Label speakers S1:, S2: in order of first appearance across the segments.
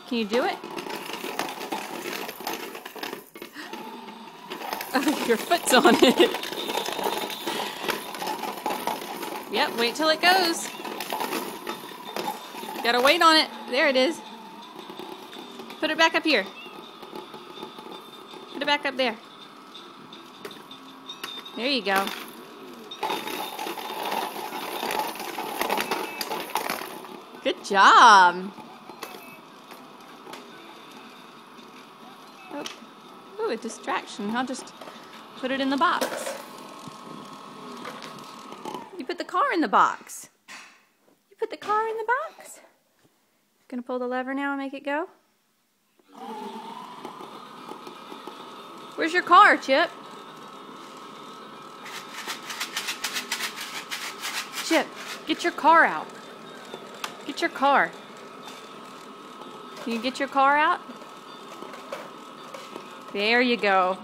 S1: Can you do it? Oh, your foot's on it. Yep, wait till it goes. Gotta wait on it. There it is. Put it back up here. Put it back up there. There you go. Good job. Oh, ooh, a distraction. I'll just put it in the box. You put the car in the box. You put the car in the box. Gonna pull the lever now and make it go? Where's your car, Chip? Chip, get your car out. Get your car. Can you get your car out? There you go.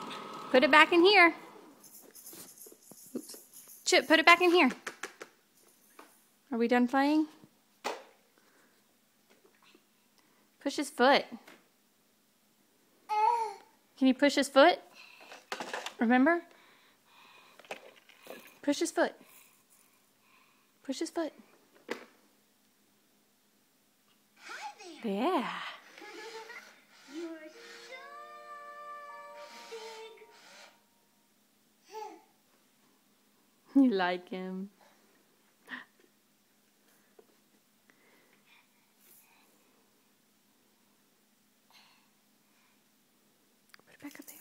S1: Put it back in here. Oops. Chip, put it back in here. Are we done playing? Push his foot. Can you push his foot? Remember? Push his foot. Push his foot.
S2: Hi there.
S1: Yeah.
S2: You're so big.
S1: You like him. Put it back up there.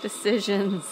S1: Decisions.